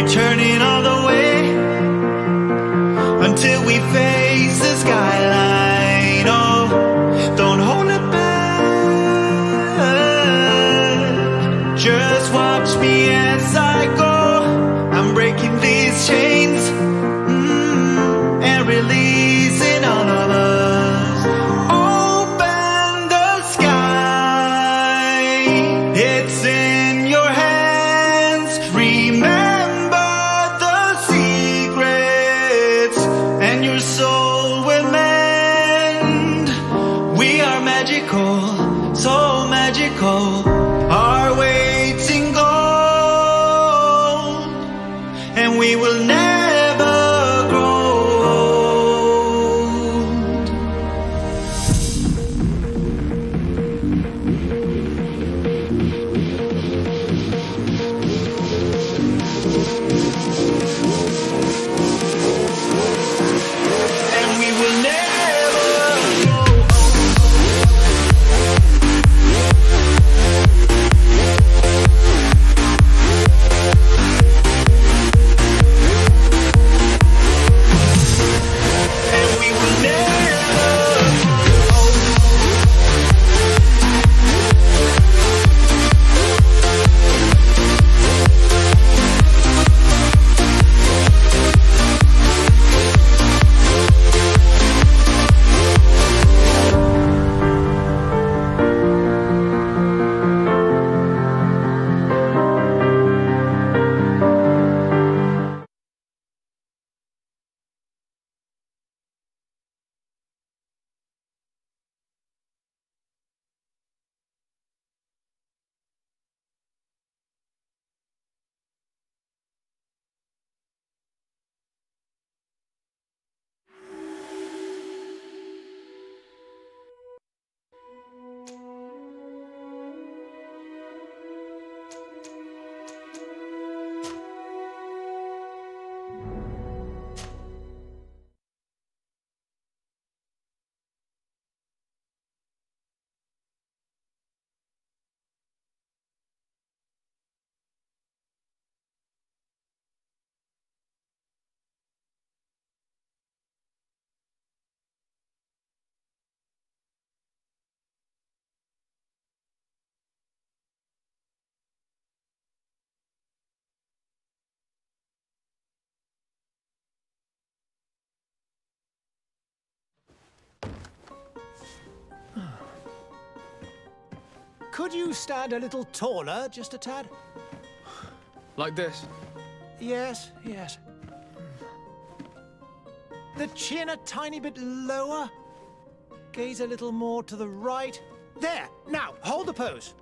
returning all the way until we face the skyline. Oh, don't hold it back, just watch me as I go. I'm breaking these chains and releasing all of us. Open the sky, it's in your hands. Remember the secrets, and your soul will mend. We are magical, so magical. Our weight's in gold, and we will never grow old. And we will never grow old. And we will never grow old. Could you stand a little taller, just a tad? Like this? Yes, yes. The chin a tiny bit lower. Gaze a little more to the right. There! Now, hold the pose.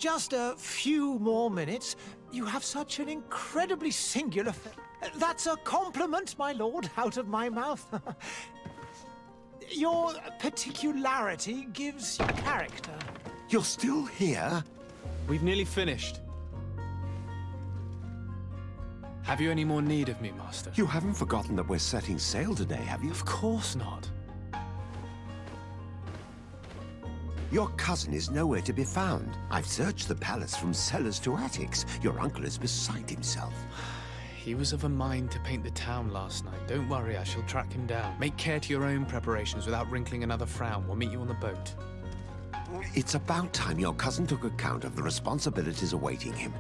Just a few more minutes. You have such an incredibly singular... That's a compliment, my lord, out of my mouth. Your particularity gives you character. You're still here? We've nearly finished. Have you any more need of me, Master? You haven't forgotten that we're setting sail today, have you? Of course not. Your cousin is nowhere to be found. I've searched the palace from cellars to attics. Your uncle is beside himself. He was of a mind to paint the town last night. Don't worry, I shall track him down. Make care to your own preparations without wrinkling another frown. We'll meet you on the boat. It's about time your cousin took account of the responsibilities awaiting him.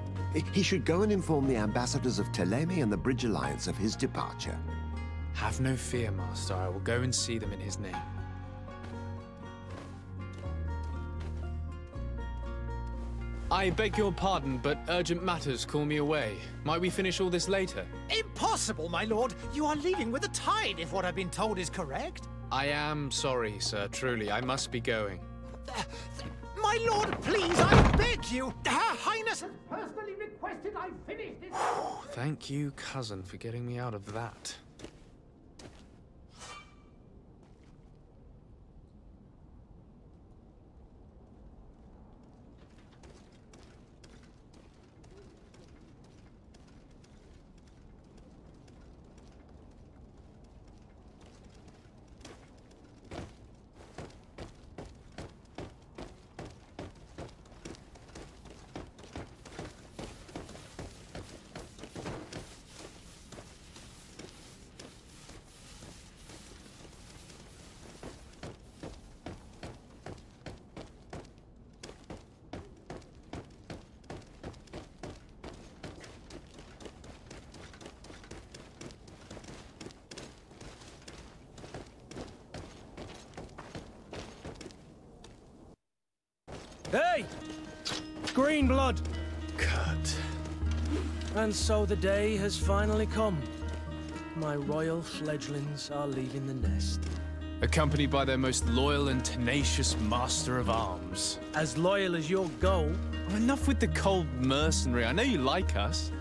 He should go and inform the ambassadors of Telemi and the Bridge Alliance of his departure. Have no fear, Master. I will go and see them in his name. I beg your pardon, but urgent matters call me away. Might we finish all this later? Impossible, my lord. You are leaving with the tide, if what I've been told is correct. I am sorry, sir. Truly, I must be going. My lord, please, I beg you. Her Highness has personally requested I finish this. Thank you, cousin, for getting me out of that. Hey! Green blood! Cut. And so the day has finally come. My royal fledglings are leaving the nest. Accompanied by their most loyal and tenacious master of arms. As loyal as your goal. Enough with the cold mercenary. I know you like us.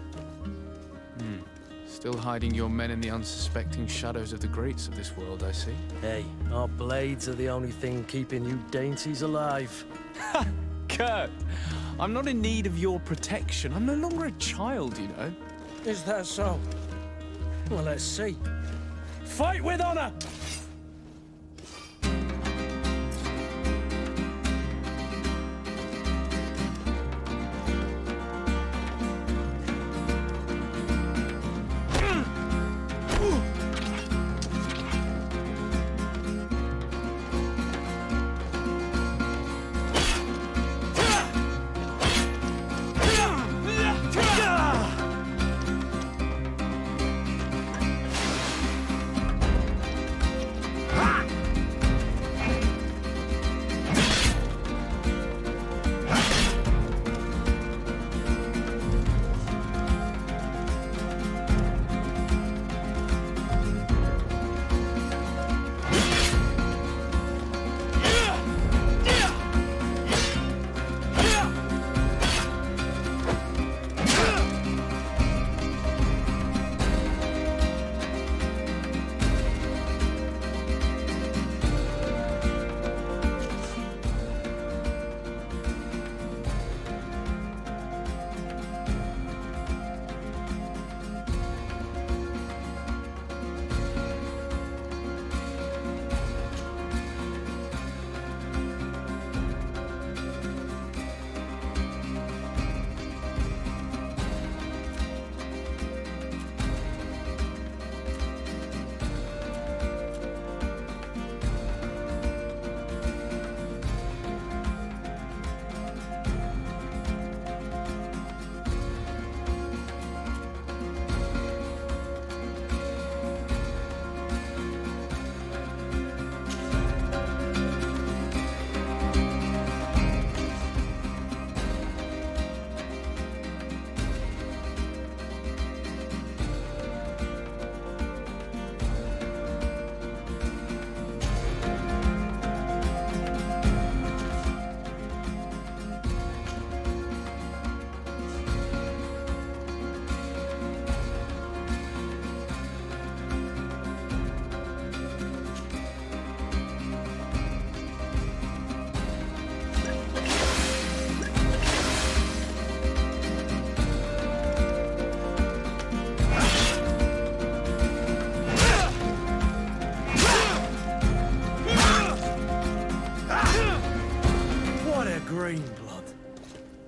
Still hiding your men in the unsuspecting shadows of the greats of this world, I see. Hey, our blades are the only thing keeping you dainties alive. Kurt, I'm not in need of your protection. I'm no longer a child, you know. Is that so? Well, let's see. Fight with honor!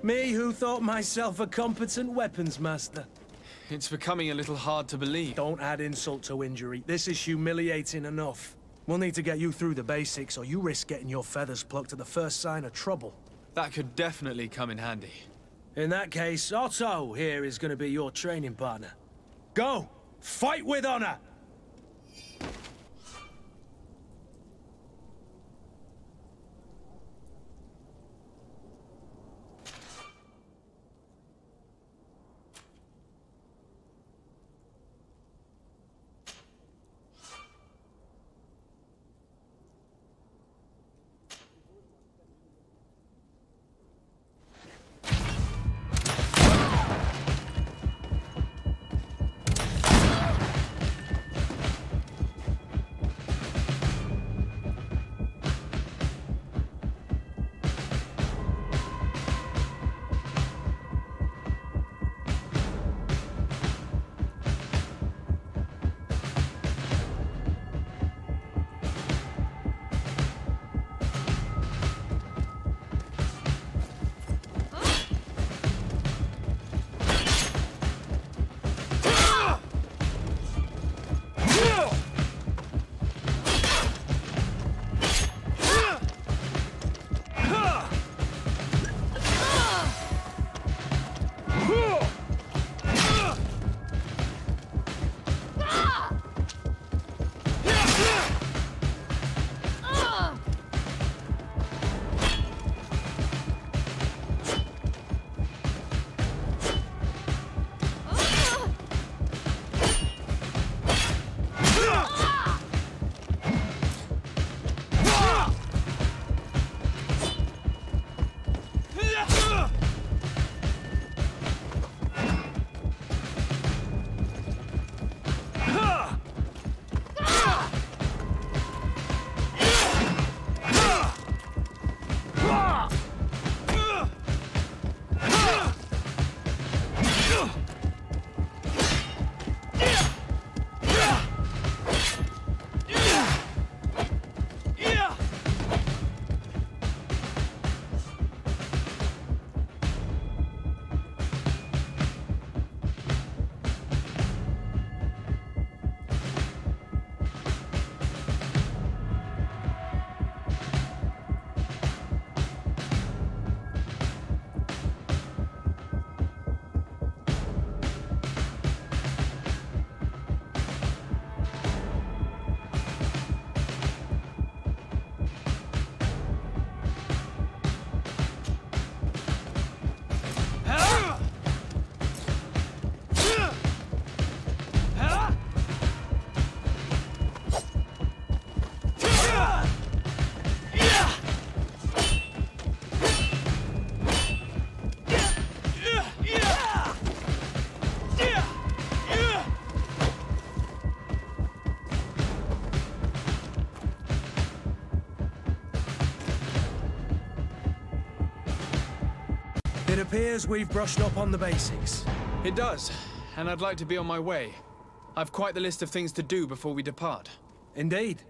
Me who thought myself a competent weapons master. It's becoming a little hard to believe. Don't add insult to injury. This is humiliating enough. We'll need to get you through the basics, or you risk getting your feathers plucked at the first sign of trouble. That could definitely come in handy. In that case, Otto here is going to be your training partner. Go! Fight with honor! It appears we've brushed up on the basics. It does, and I'd like to be on my way. I've quite the list of things to do before we depart. Indeed.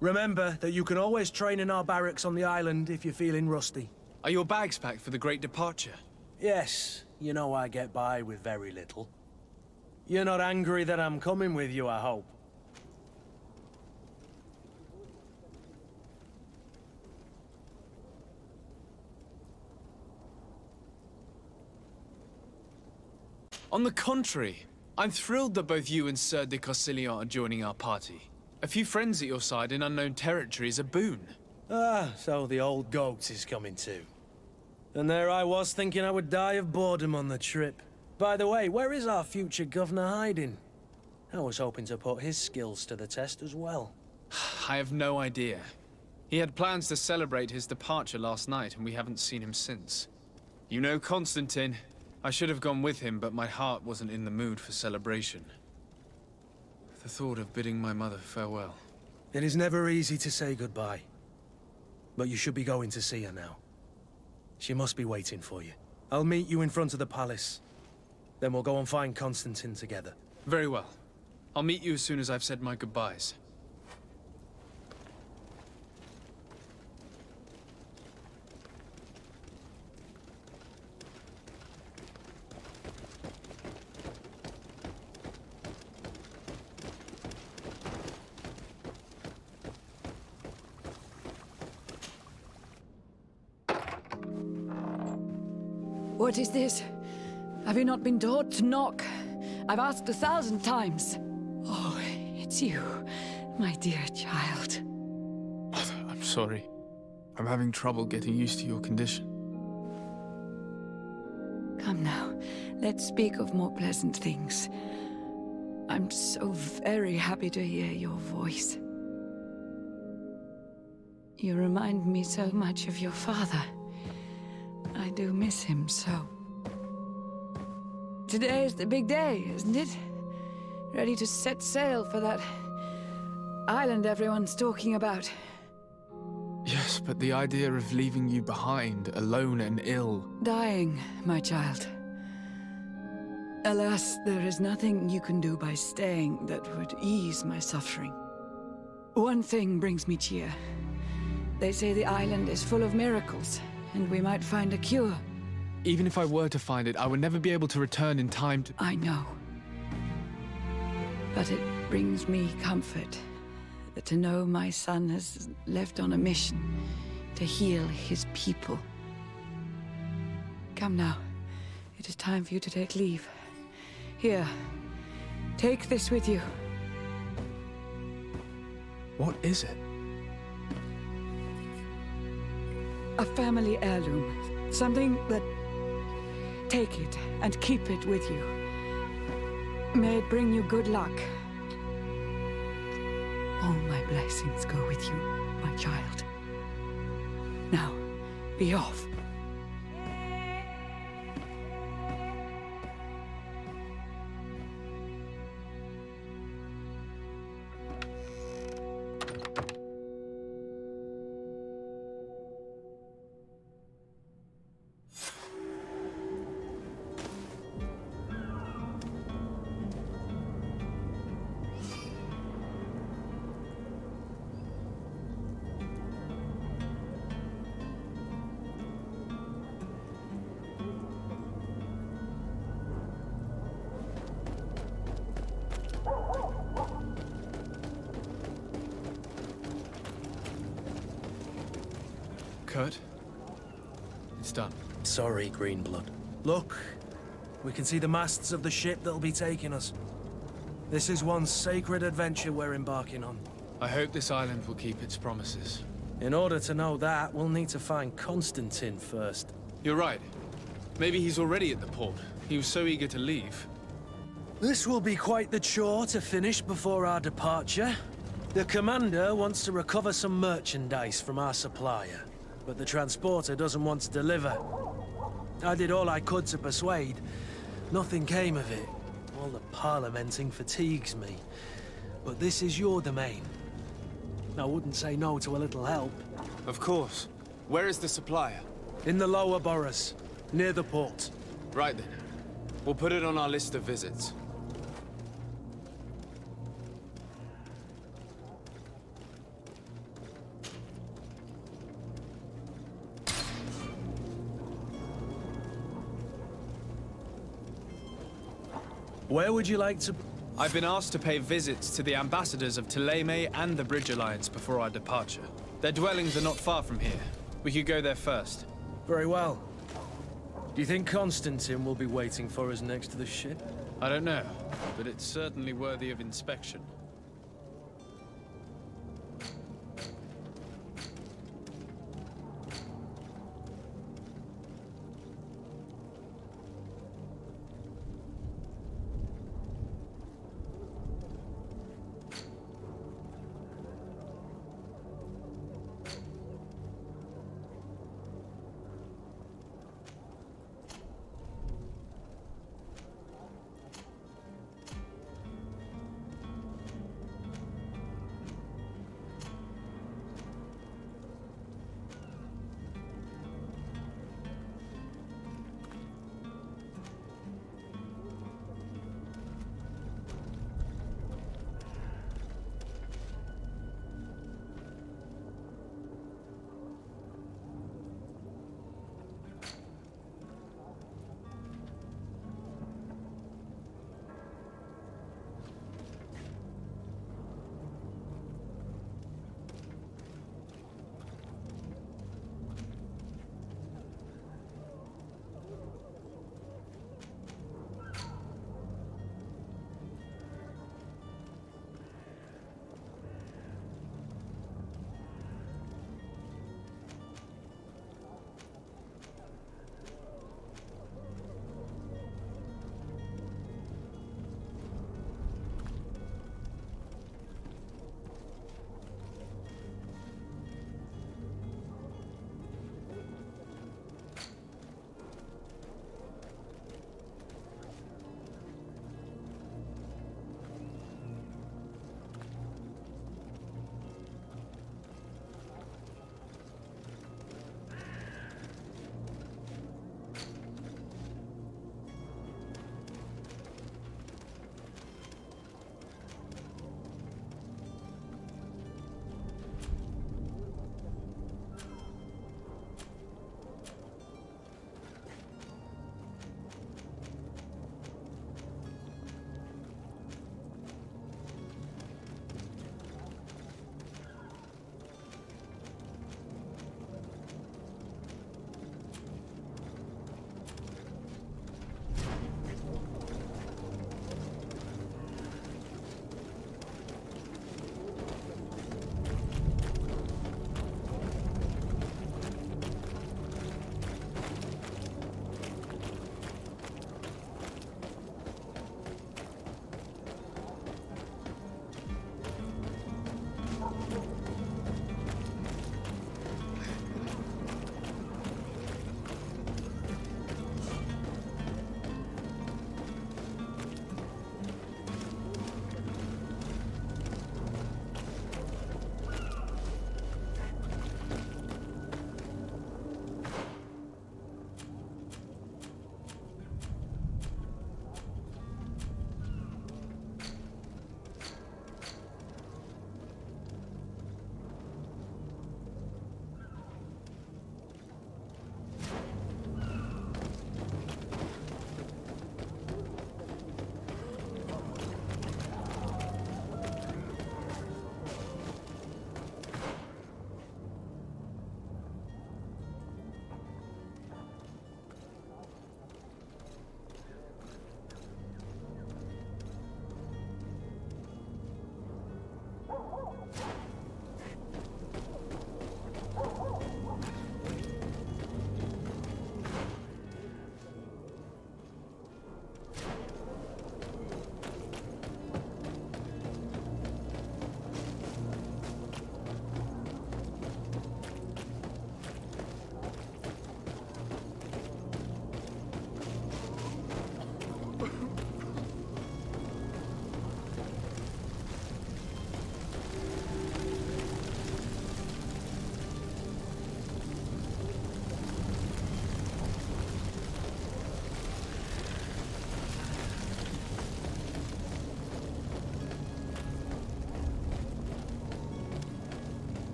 Remember that you can always train in our barracks on the island if you're feeling rusty. Are your bags packed for the great departure? Yes, you know I get by with very little. You're not angry that I'm coming with you, I hope. On the contrary, I'm thrilled that both you and Sir de Corsilion are joining our party. A few friends at your side in unknown territory is a boon. Ah, so the old goat is coming too. And there I was thinking I would die of boredom on the trip. By the way, where is our future governor hiding? I was hoping to put his skills to the test as well. I have no idea. He had plans to celebrate his departure last night, and we haven't seen him since. You know Constantine. I should have gone with him, but my heart wasn't in the mood for celebration. The thought of bidding my mother farewell. It is never easy to say goodbye. But you should be going to see her now. She must be waiting for you. I'll meet you in front of the palace. Then we'll go and find Constantine together. Very well. I'll meet you as soon as I've said my goodbyes. What is this? Have you not been taught to knock? I've asked 1,000 times. Oh, it's you, my dear child. I'm sorry. I'm having trouble getting used to your condition. Come now, let's speak of more pleasant things. I'm so very happy to hear your voice. You remind me so much of your father. I do miss him so. Today is the big day, isn't it? Ready to set sail for that island everyone's talking about. Yes, but the idea of leaving you behind, alone and ill... Dying, my child. Alas, there is nothing you can do by staying that would ease my suffering. One thing brings me cheer. They say the island is full of miracles, and we might find a cure. Even if I were to find it, I would never be able to return in time to... I know. But it brings me comfort to know my son has left on a mission to heal his people. Come now. It is time for you to take leave. Here, take this with you. What is it? A family heirloom. Something that... Take it and keep it with you. May it bring you good luck. All my blessings go with you, my child. Now, be off. Kurt? It's done. Sorry, Greenblood. Look, we can see the masts of the ship that'll be taking us. This is one sacred adventure we're embarking on. I hope this island will keep its promises. In order to know that, we'll need to find Constantine first. You're right. Maybe he's already at the port. He was so eager to leave. This will be quite the chore to finish before our departure. The commander wants to recover some merchandise from our supplier, but the transporter doesn't want to deliver. I did all I could to persuade. Nothing came of it. All the parliamenting fatigues me. But this is your domain. I wouldn't say no to a little help. Of course. Where is the supplier? In the lower boroughs, near the port. Right then. We'll put it on our list of visits. Where would you like to... I've been asked to pay visits to the ambassadors of Thélème and the Bridge Alliance before our departure. Their dwellings are not far from here. We could go there first. Very well. Do you think Constantine will be waiting for us next to the ship? I don't know, but it's certainly worthy of inspection.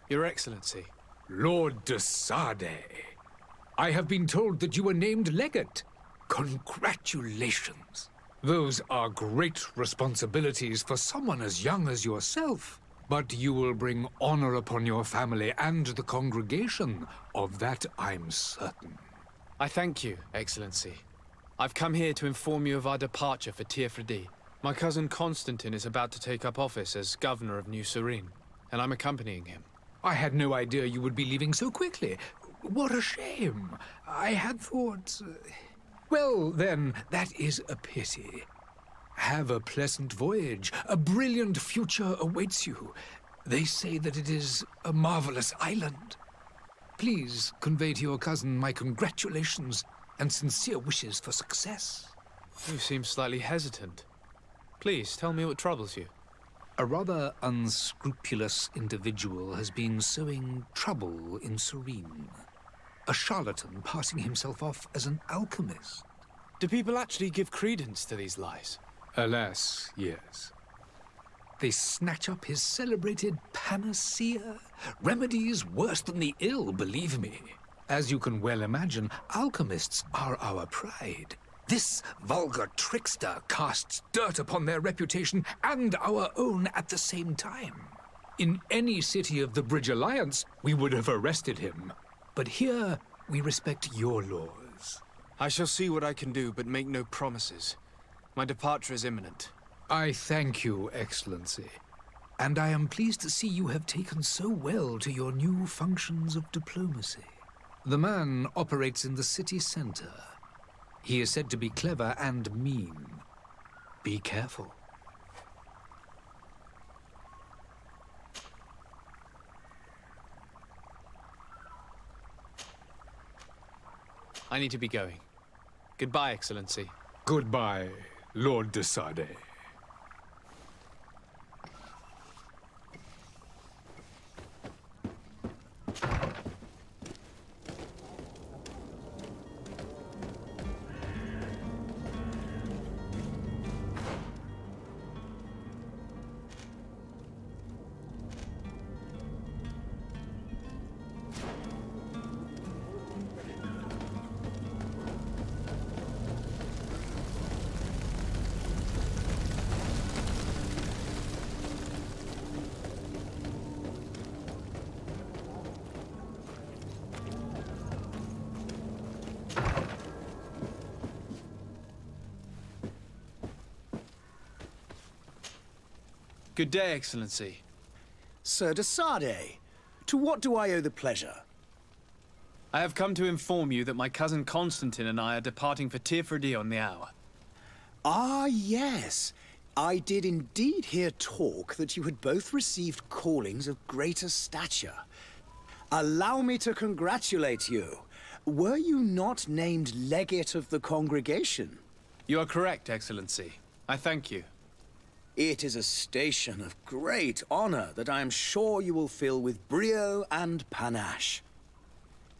Your Excellency. Lord de Sade, I have been told that you were named legate. Congratulations. Those are great responsibilities for someone as young as yourself. But you will bring honor upon your family and the congregation. Of that, I'm certain. I thank you, Excellency. I've come here to inform you of our departure for Tirfredi. My cousin Constantine is about to take up office as governor of New Serene, and I'm accompanying him. I had no idea you would be leaving so quickly. What a shame. I had thought... Well, then, that is a pity. Have a pleasant voyage. A brilliant future awaits you. They say that it is a marvelous island. Please convey to your cousin my congratulations and sincere wishes for success. You seem slightly hesitant. Please, tell me what troubles you. A rather unscrupulous individual has been sowing trouble in Serene. A charlatan passing himself off as an alchemist. Do people actually give credence to these lies? Alas, yes. They snatch up his celebrated panacea. Remedies worse than the ill, believe me. As you can well imagine, alchemists are our pride. This vulgar trickster casts dirt upon their reputation and our own at the same time. In any city of the Bridge Alliance, we would have arrested him. But here, we respect your laws. I shall see what I can do, but make no promises. My departure is imminent. I thank you, Excellency. And I am pleased to see you have taken so well to your new functions of diplomacy. The man operates in the city center. He is said to be clever and mean. Be careful. I need to be going. Goodbye, Excellency. Goodbye, Lord de Sade. Good day, Excellency. Sir de Sade, to what do I owe the pleasure? I have come to inform you that my cousin Constantine and I are departing for Tirfredi on the hour. Ah, yes. I did indeed hear talk that you had both received callings of greater stature. Allow me to congratulate you. Were you not named legate of the congregation? You are correct, Excellency. I thank you. It is a station of great honor that I am sure you will fill with brio and panache.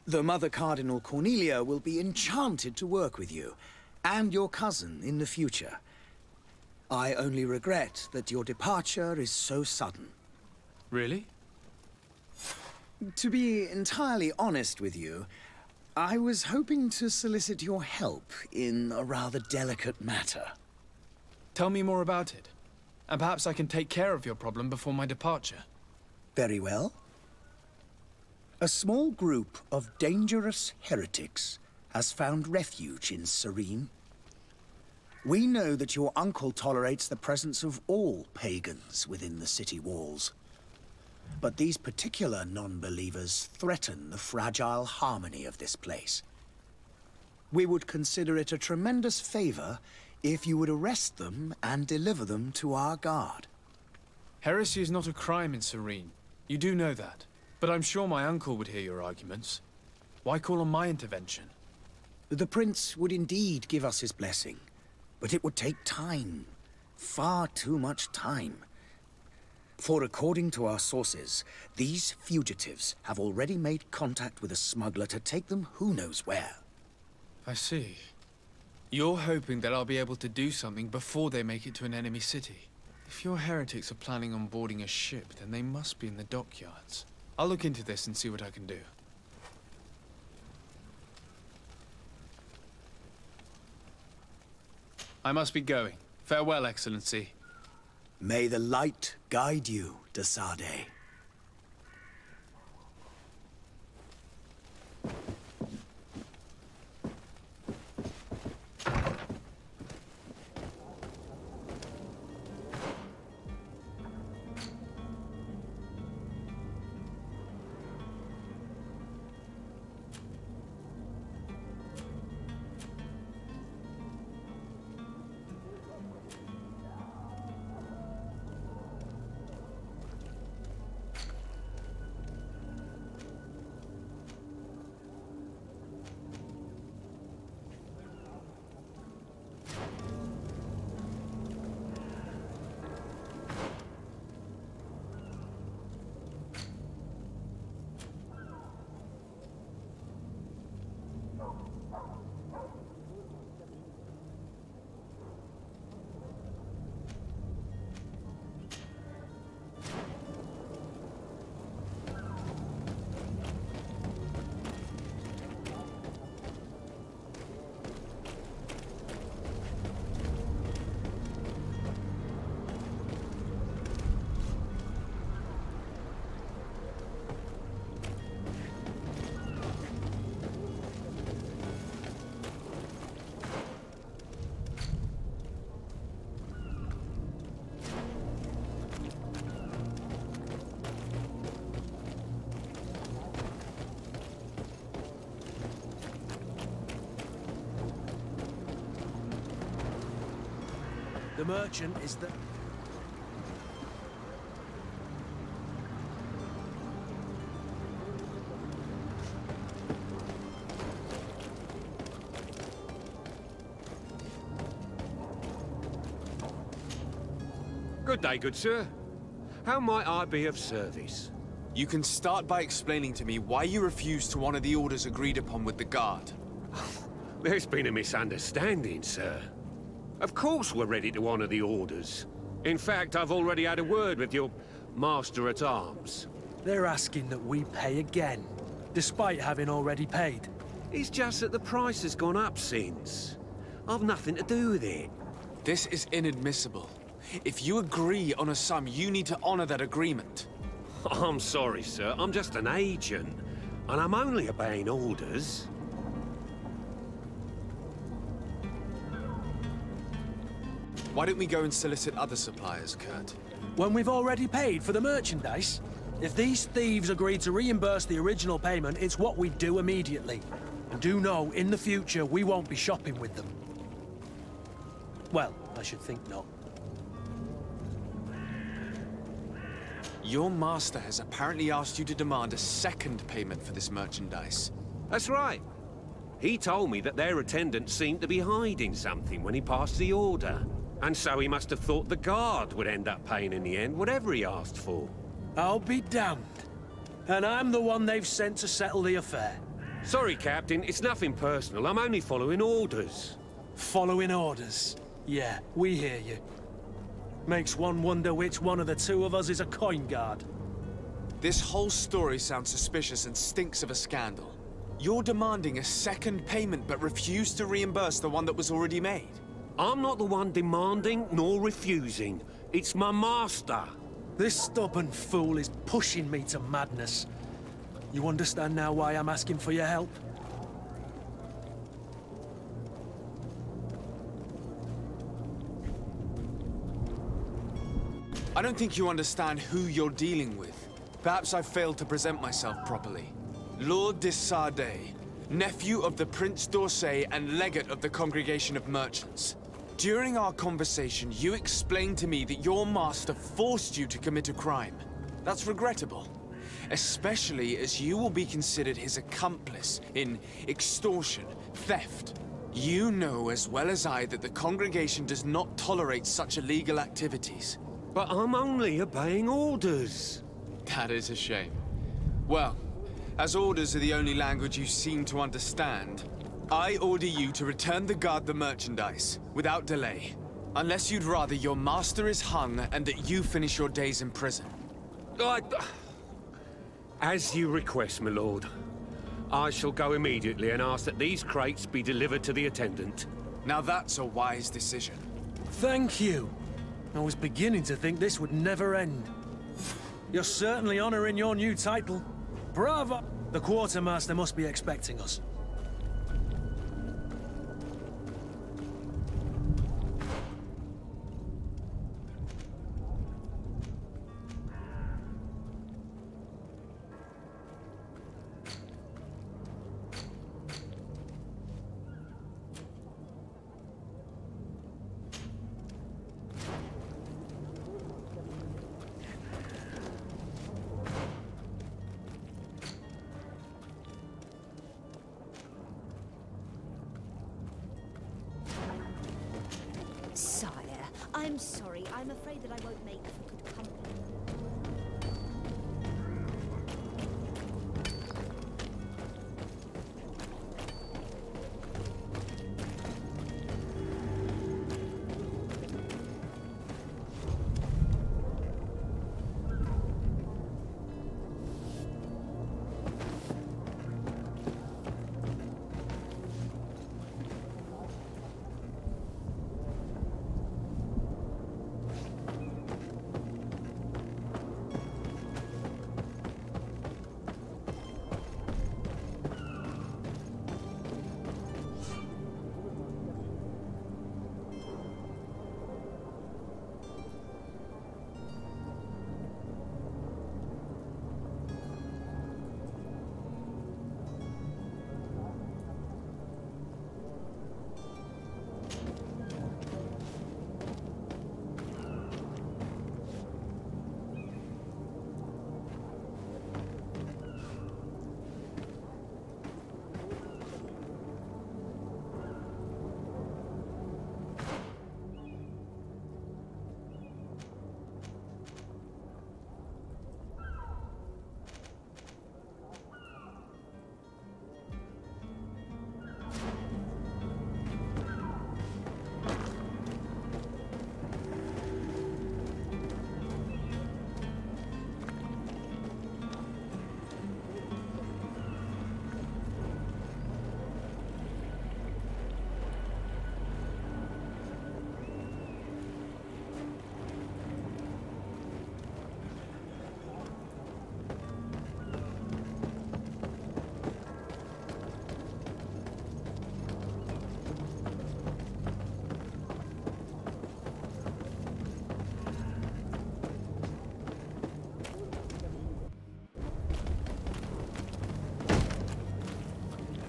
The Mother Cardinal Cornelia will be enchanted to work with you, and your cousin in the future. I only regret that your departure is so sudden. Really? To be entirely honest with you, I was hoping to solicit your help in a rather delicate matter. Tell me more about it. And perhaps I can take care of your problem before my departure. Very well. A small group of dangerous heretics has found refuge in Serene. We know that your uncle tolerates the presence of all pagans within the city walls. But these particular non-believers threaten the fragile harmony of this place. We would consider it a tremendous favor if you would arrest them and deliver them to our guard. Heresy is not a crime in Serene. You do know that. But I'm sure my uncle would hear your arguments. Why call on my intervention? The Prince would indeed give us his blessing, but it would take time. Far too much time. For according to our sources, these fugitives have already made contact with a smuggler to take them who knows where. I see. You're hoping that I'll be able to do something before they make it to an enemy city. If your heretics are planning on boarding a ship, then they must be in the dockyards. I'll look into this and see what I can do. I must be going. Farewell, Excellency. May the light guide you, de Sade. The merchant is the... Good day, good sir. How might I be of service? You can start by explaining to me why you refused to honor the orders agreed upon with the guard. There's been a misunderstanding, sir. Of course we're ready to honor the orders. In fact, I've already had a word with your master-at-arms. They're asking that we pay again, despite having already paid. It's just that the price has gone up since. I've nothing to do with it. This is inadmissible. If you agree on a sum, you need to honor that agreement. I'm sorry, sir. I'm just an agent. And I'm only obeying orders. Why don't we go and solicit other suppliers, Kurt? When we've already paid for the merchandise? If these thieves agree to reimburse the original payment, it's what we do immediately. And do know, in the future, we won't be shopping with them. Well, I should think not. Your master has apparently asked you to demand a second payment for this merchandise. That's right. He told me that their attendant seemed to be hiding something when he passed the order. And so he must have thought the guard would end up paying in the end, whatever he asked for. I'll be damned. And I'm the one they've sent to settle the affair. Sorry, Captain, it's nothing personal. I'm only following orders. Following orders. Yeah, we hear you. Makes one wonder which one of the two of us is a coin guard. This whole story sounds suspicious and stinks of a scandal. You're demanding a second payment but refuse to reimburse the one that was already made. I'm not the one demanding nor refusing. It's my master. This stubborn fool is pushing me to madness. You understand now why I'm asking for your help? I don't think you understand who you're dealing with. Perhaps I failed to present myself properly. Lord de Sade, nephew of the Prince d'Orsay and legate of the Congregation of Merchants. During our conversation, you explained to me that your master forced you to commit a crime. That's regrettable, especially as you will be considered his accomplice in extortion, theft. You know as well as I that the Congregation does not tolerate such illegal activities. But I'm only obeying orders. That is a shame. Well, as orders are the only language you seem to understand, I order you to return the guard the merchandise, without delay. Unless you'd rather your master is hung and that you finish your days in prison. As you request, my lord. I shall go immediately and ask that these crates be delivered to the attendant. Now that's a wise decision. Thank you. I was beginning to think this would never end. You're certainly honoring your new title. Bravo! The quartermaster must be expecting us. Sire, I'm sorry. I'm afraid that I won't make for good company.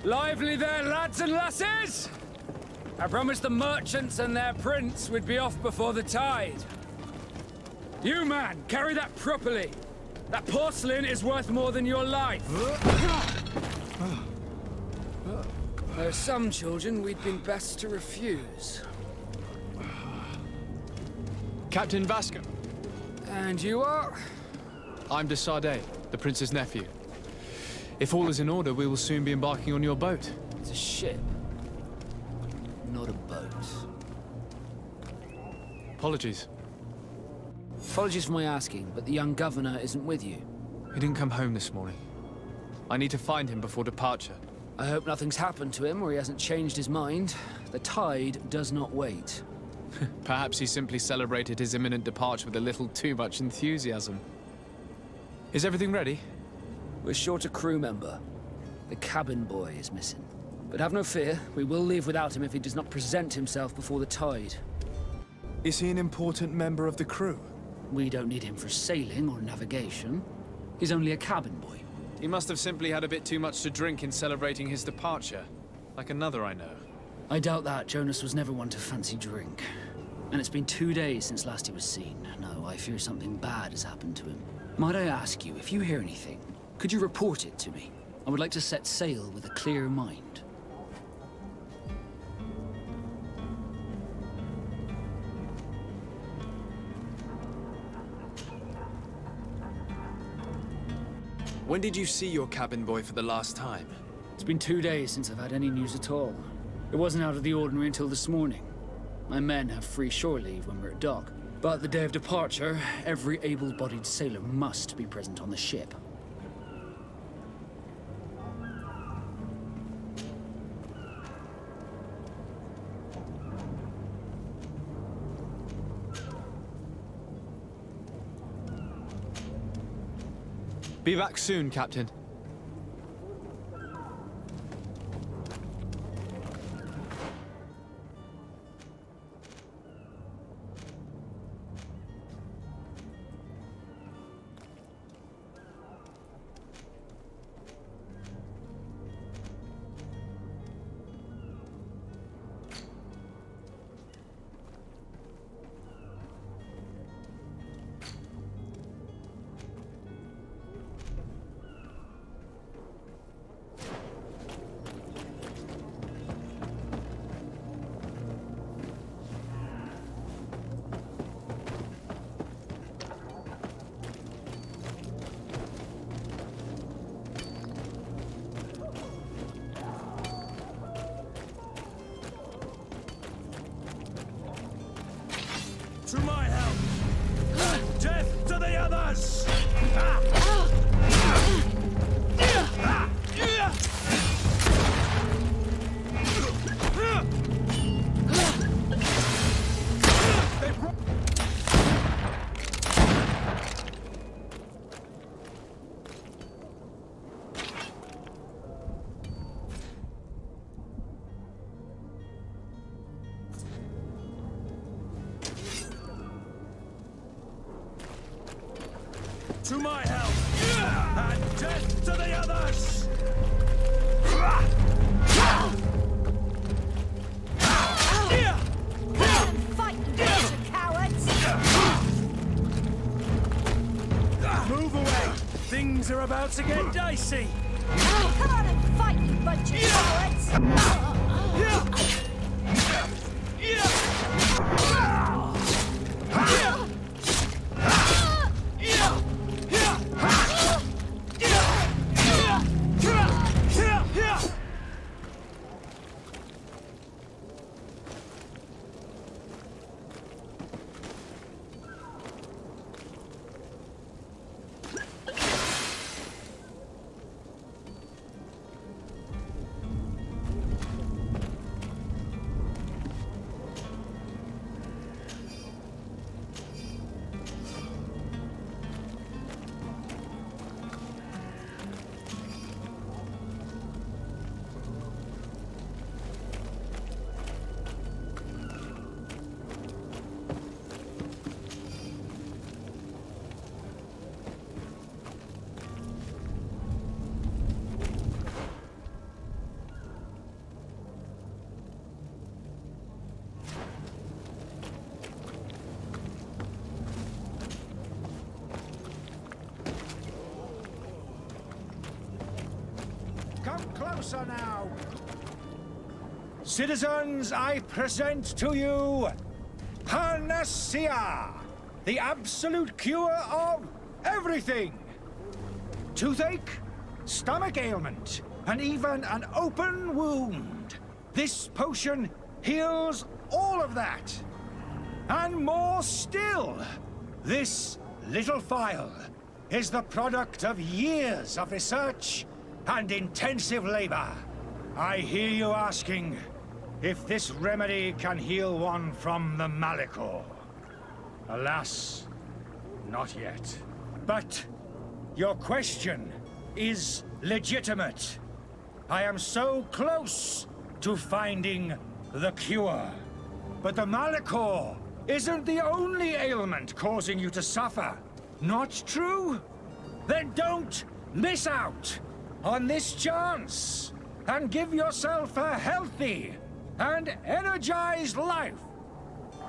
Lively there, lads and lasses! I promised the merchants and their prince we'd be off before the tide. You, man, carry that properly. That porcelain is worth more than your life. There are some children we'd been best to refuse. Captain Vasco. And you are? I'm de Sardet, the prince's nephew. If all is in order, we will soon be embarking on your boat. It's a ship, not a boat. Apologies. Apologies for my asking, but the young governor isn't with you. He didn't come home this morning. I need to find him before departure. I hope nothing's happened to him or he hasn't changed his mind. The tide does not wait. Perhaps he simply celebrated his imminent departure with a little too much enthusiasm. Is everything ready? We're short a crew member. The cabin boy is missing. But have no fear, we will leave without him if he does not present himself before the tide. Is he an important member of the crew? We don't need him for sailing or navigation. He's only a cabin boy. He must have simply had a bit too much to drink in celebrating his departure. Like another I know. I doubt that. Jonas was never one to fancy drink. And it's been 2 days since last he was seen. No, I fear something bad has happened to him. Might I ask you, if you hear anything, could you report it to me? I would like to set sail with a clear mind. When did you see your cabin boy for the last time? It's been 2 days since I've had any news at all. It wasn't out of the ordinary until this morning. My men have free shore leave when we're at dock. But the day of departure, every able-bodied sailor must be present on the ship. Be back soon, Captain. To my help! Death to the others! To my help! And death to the others! Fight, you bunch of cowards! Move away! Things are about to get dicey! Come on and fight, you bunch of cowards! Come closer now. Citizens, I present to you Panacea, the absolute cure of everything. Toothache, stomach ailment, and even an open wound. This potion heals all of that. And more still. This little phial is the product of years of research and intensive labor. I hear you asking if this remedy can heal one from the Malachor. Alas, not yet. But your question is legitimate. I am so close to finding the cure. But the Malachor isn't the only ailment causing you to suffer. Not true? Then don't miss out on this chance and give yourself a healthy and energized life.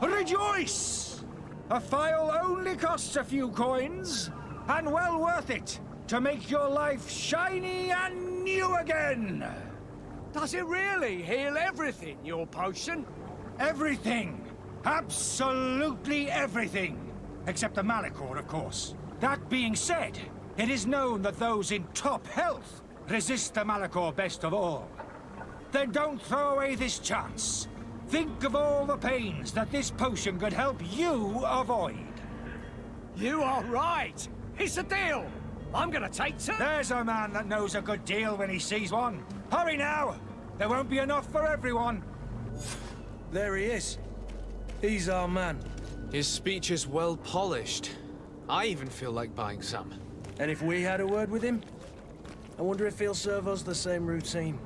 Rejoice! A phial only costs a few coins, and well worth it to make your life shiny and new again. Does it really heal everything, your potion? Everything. Absolutely everything. Except the Malachor, of course. That being said, it is known that those in top health resist the Malachor best of all. Then don't throw away this chance. Think of all the pains that this potion could help you avoid. You are right. It's a deal. I'm gonna take two. There's a man that knows a good deal when he sees one. Hurry now. There won't be enough for everyone. There he is. He's our man. His speech is well polished. I even feel like buying some. And if we had a word with him, I wonder if he'll serve us the same routine.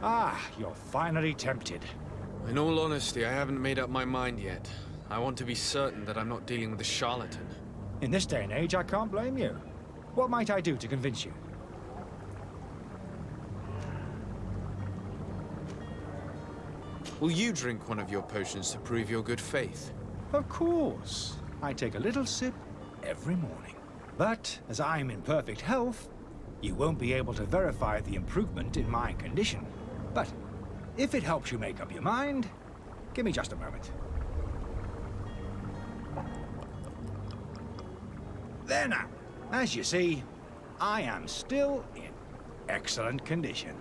Ah, you're finally tempted. In all honesty, I haven't made up my mind yet. I want to be certain that I'm not dealing with a charlatan. In this day and age, I can't blame you. What might I do to convince you? Will you drink one of your potions to prove your good faith? Of course. I take a little sip every morning. But, as I'm in perfect health, you won't be able to verify the improvement in my condition. But, if it helps you make up your mind, give me just a moment. There now. As you see, I am still in excellent condition.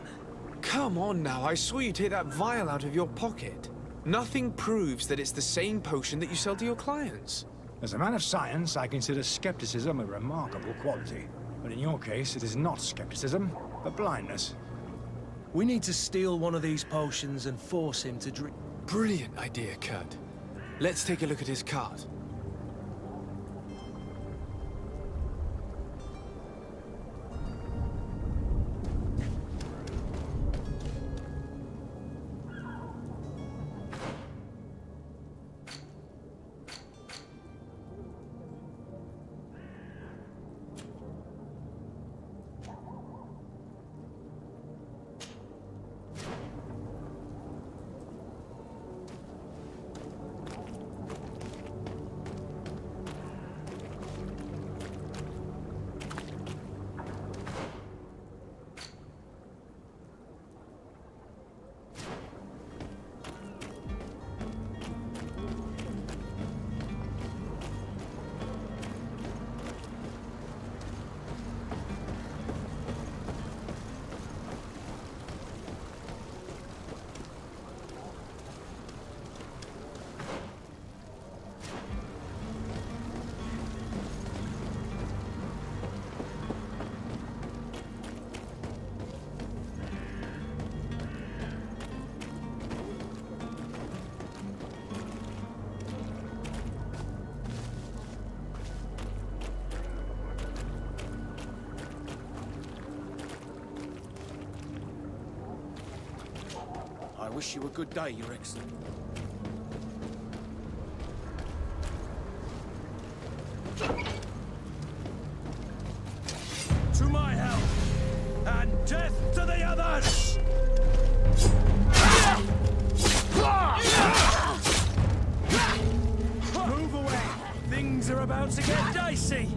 Come on now, I saw you take that vial out of your pocket. Nothing proves that it's the same potion that you sell to your clients. As a man of science, I consider skepticism a remarkable quality. But in your case, it is not skepticism, but blindness. We need to steal one of these potions and force him to drink. Brilliant idea, Kurt. Let's take a look at his cart. I wish you a good day, Your Excellency. To my help, and death to the others! Move away! Things are about to get dicey!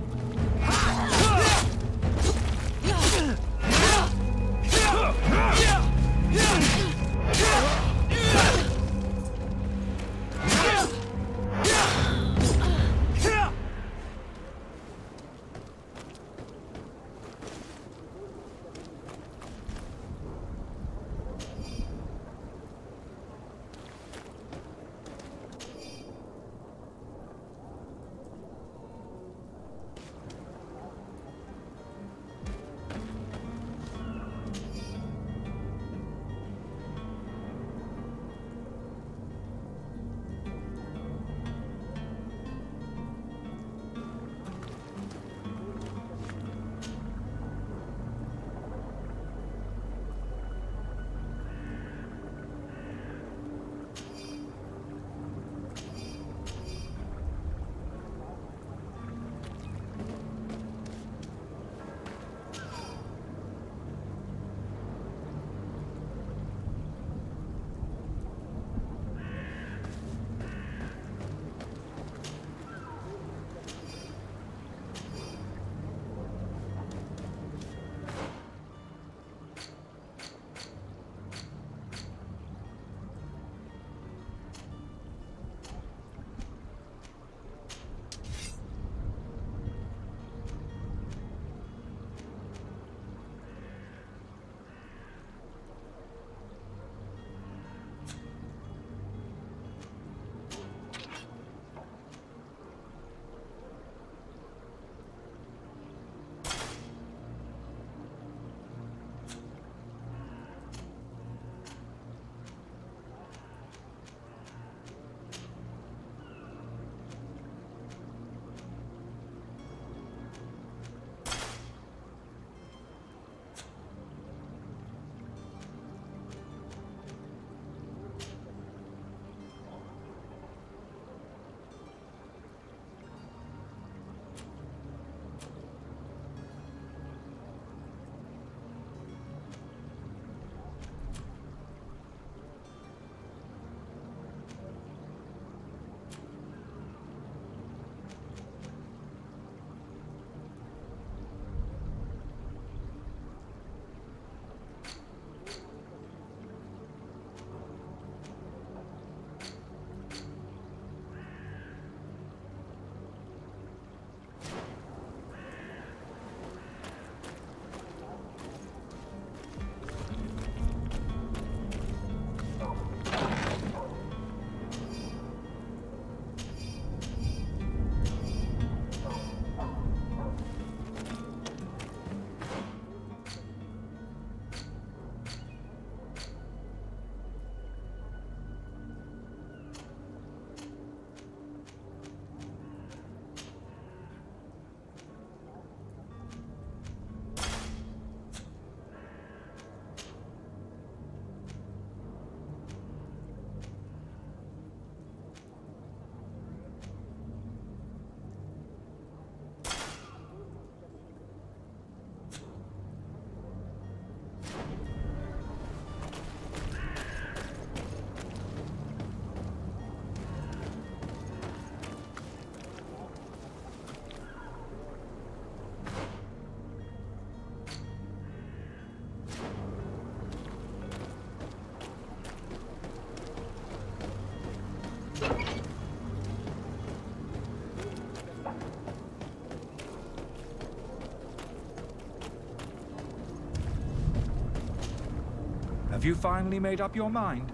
Have you finally made up your mind?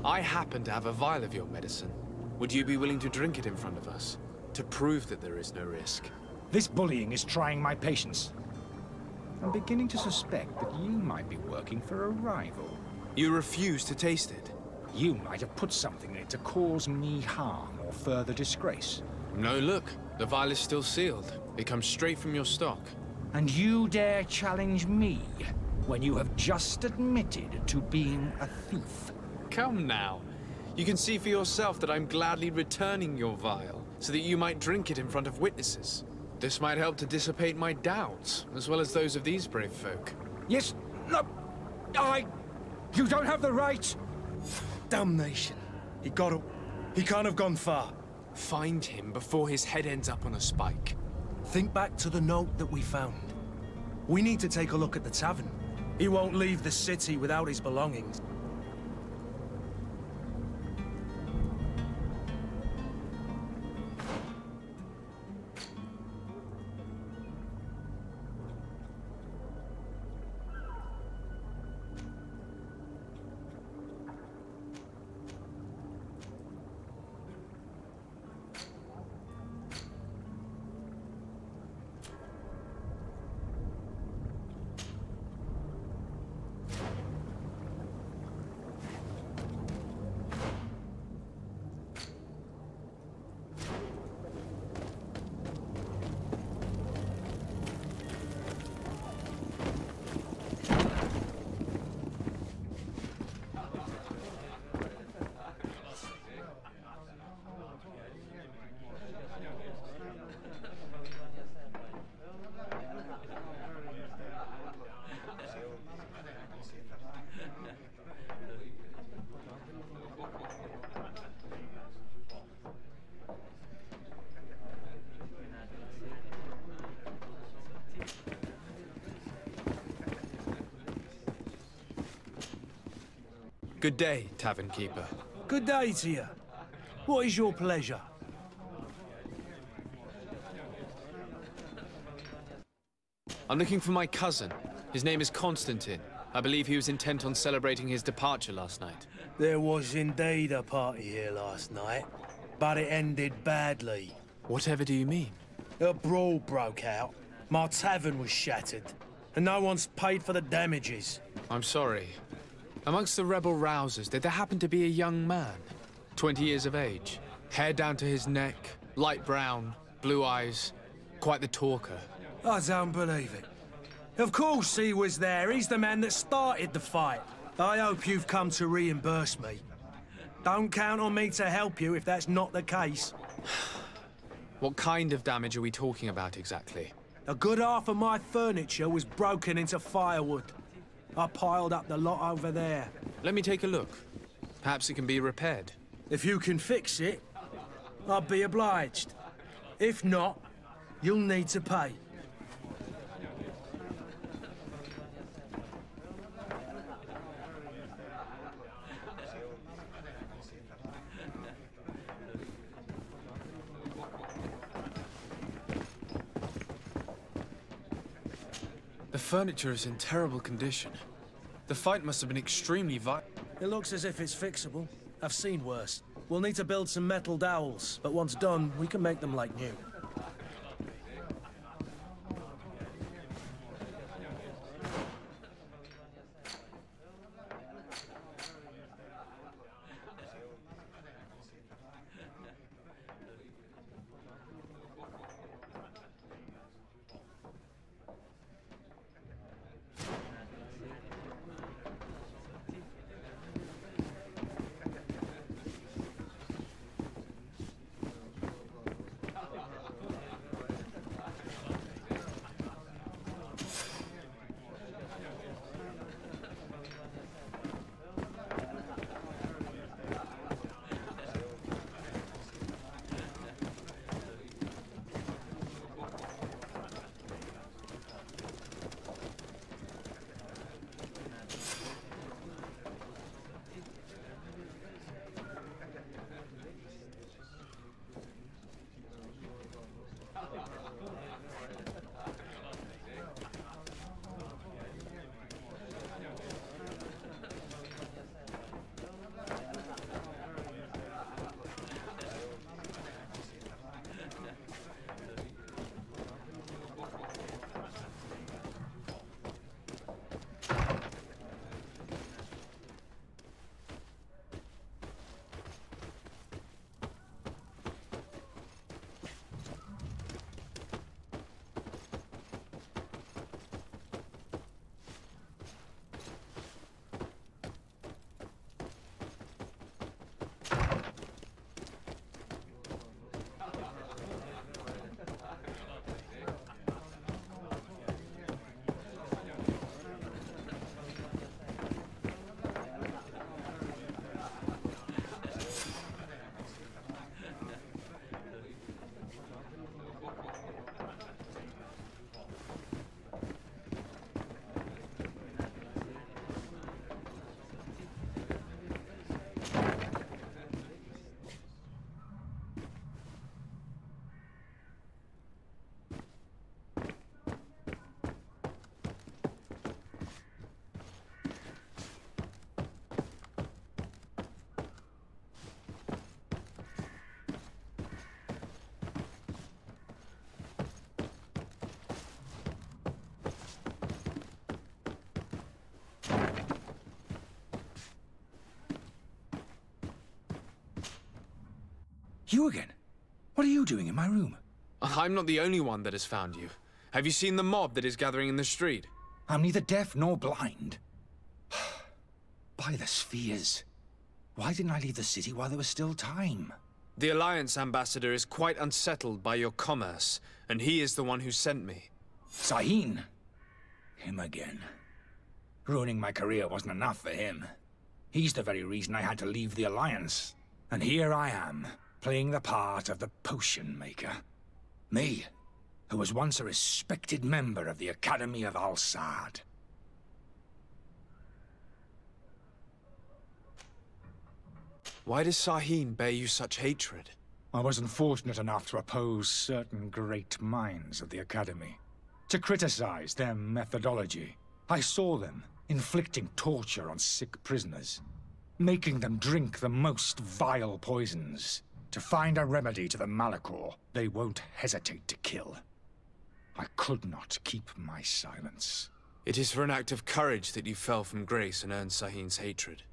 I happen to have a vial of your medicine. Would you be willing to drink it in front of us? To prove that there is no risk? This bullying is trying my patience. I'm beginning to suspect that you might be working for a rival. You refuse to taste it? You might have put something in it to cause me harm or further disgrace. No, look. The vial is still sealed. It comes straight from your stock. And you dare challenge me when you have just admitted to being a thief? Come now. You can see for yourself that I'm gladly returning your vial, so that you might drink it in front of witnesses. This might help to dissipate my doubts, as well as those of these brave folk. Yes, no, you don't have the right! Damnation. He can't have gone far. Find him before his head ends up on a spike. Think back to the note that we found. We need to take a look at the tavern. He won't leave the city without his belongings. Good day, tavern keeper. Good day to you. What is your pleasure? I'm looking for my cousin. His name is Constantine. I believe he was intent on celebrating his departure last night. There was indeed a party here last night, but it ended badly. Whatever do you mean? A brawl broke out. My tavern was shattered, and no one's paid for the damages. I'm sorry. Amongst the rebel rousers, did there happen to be a young man? 20 years of age, hair down to his neck, light brown, blue eyes, quite the talker. I don't believe it. Of course he was there. He's the man that started the fight. I hope you've come to reimburse me. Don't count on me to help you if that's not the case. What kind of damage are we talking about exactly? A good half of my furniture was broken into firewood. I piled up the lot over there. Let me take a look. Perhaps it can be repaired. If you can fix it, I'll be obliged. If not, you'll need to pay. The furniture is in terrible condition. The fight must have been extremely violent. It looks as if it's fixable. I've seen worse. We'll need to build some metal dowels, but once done, we can make them like new. You again? What are you doing in my room? I'm not the only one that has found you. Have you seen the mob that is gathering in the street? I'm neither deaf nor blind. By the spheres. Why didn't I leave the city while there was still time? The Alliance ambassador is quite unsettled by your commerce, and he is the one who sent me. Sahin? Him again. Ruining my career wasn't enough for him. He's the very reason I had to leave the Alliance. And here I am, playing the part of the potion maker. Me, who was once a respected member of the Academy of Al-Sad. Why does Sahin bear you such hatred? I wasn't fortunate enough to oppose certain great minds of the Academy. To criticize their methodology. I saw them inflicting torture on sick prisoners. Making them drink the most vile poisons. To find a remedy to the Malachor they won't hesitate to kill. I could not keep my silence. It is for an act of courage that you fell from grace and earned Sahin's hatred.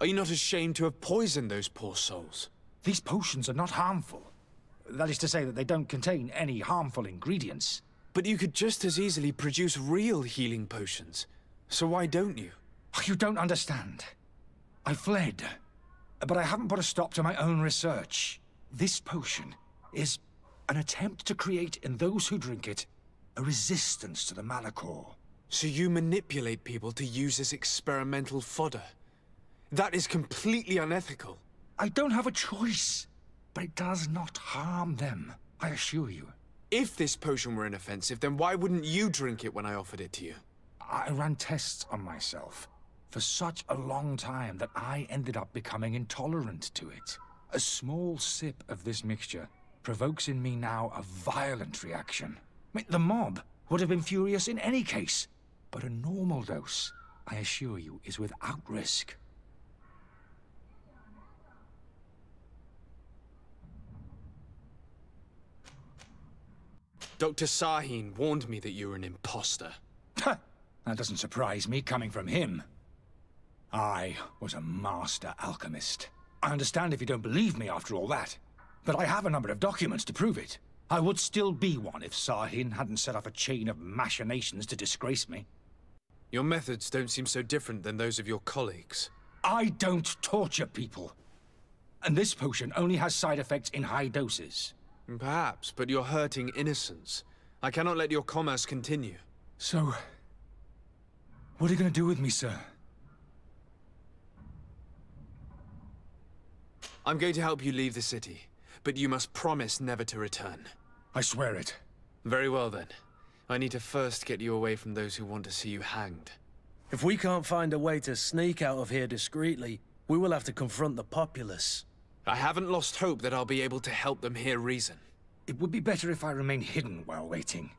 Are you not ashamed to have poisoned those poor souls? These potions are not harmful. That is to say that they don't contain any harmful ingredients. But you could just as easily produce real healing potions. So why don't you? You don't understand. I fled. But I haven't put a stop to my own research. This potion is an attempt to create in those who drink it a resistance to the Malachor. So you manipulate people to use as experimental fodder? That is completely unethical. I don't have a choice, but it does not harm them, I assure you. If this potion were inoffensive, then why wouldn't you drink it when I offered it to you? I ran tests on myself for such a long time that I ended up becoming intolerant to it. A small sip of this mixture provokes in me now a violent reaction. The mob would have been furious in any case, but a normal dose, I assure you, is without risk. Dr. Sahin warned me that you were an imposter. That doesn't surprise me, coming from him. I was a master alchemist. I understand if you don't believe me after all that, but I have a number of documents to prove it. I would still be one if Sahin hadn't set off a chain of machinations to disgrace me. Your methods don't seem so different than those of your colleagues. I don't torture people. And this potion only has side effects in high doses. Perhaps, but you're hurting innocents. I cannot let your commerce continue. So, what are you going to do with me, sir? I'm going to help you leave the city, but you must promise never to return. I swear it. Very well then. I need to first get you away from those who want to see you hanged. If we can't find a way to sneak out of here discreetly, we will have to confront the populace. I haven't lost hope that I'll be able to help them hear reason. It would be better if I remain hidden while waiting.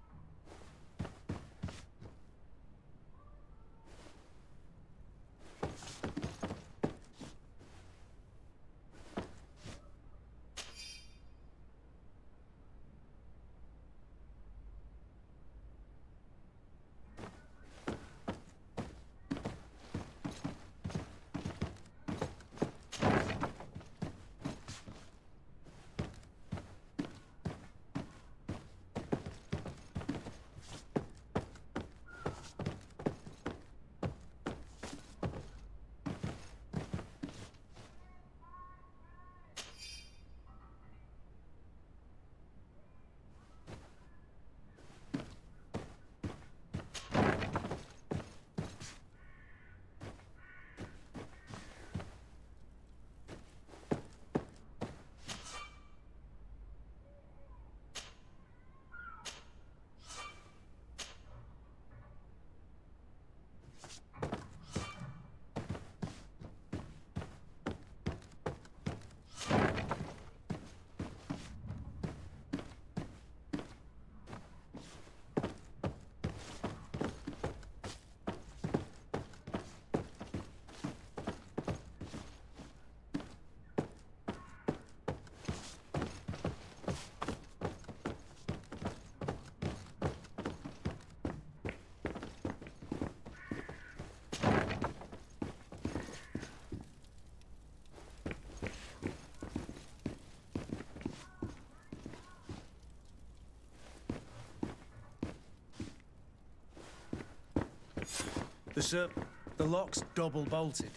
The lock's double bolted.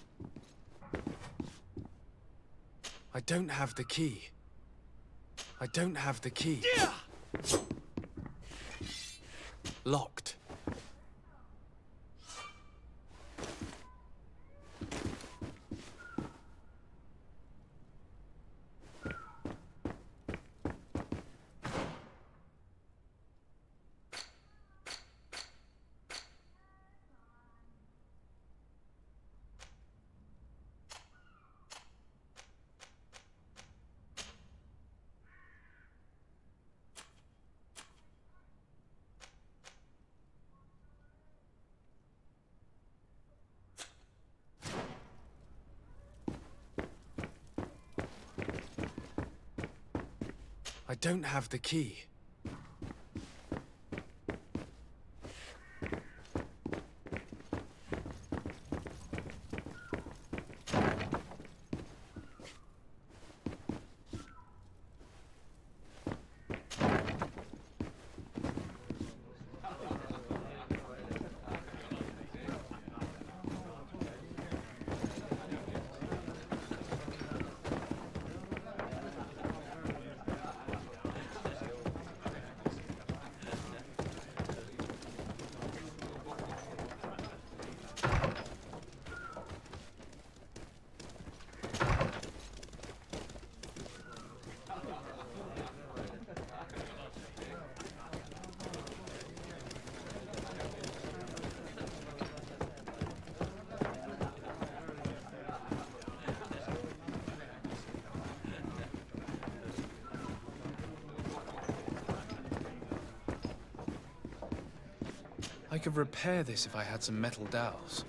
I don't have the key. I don't have the key. Yeah! Locked. I don't have the key. I could repair this if I had some metal dowels.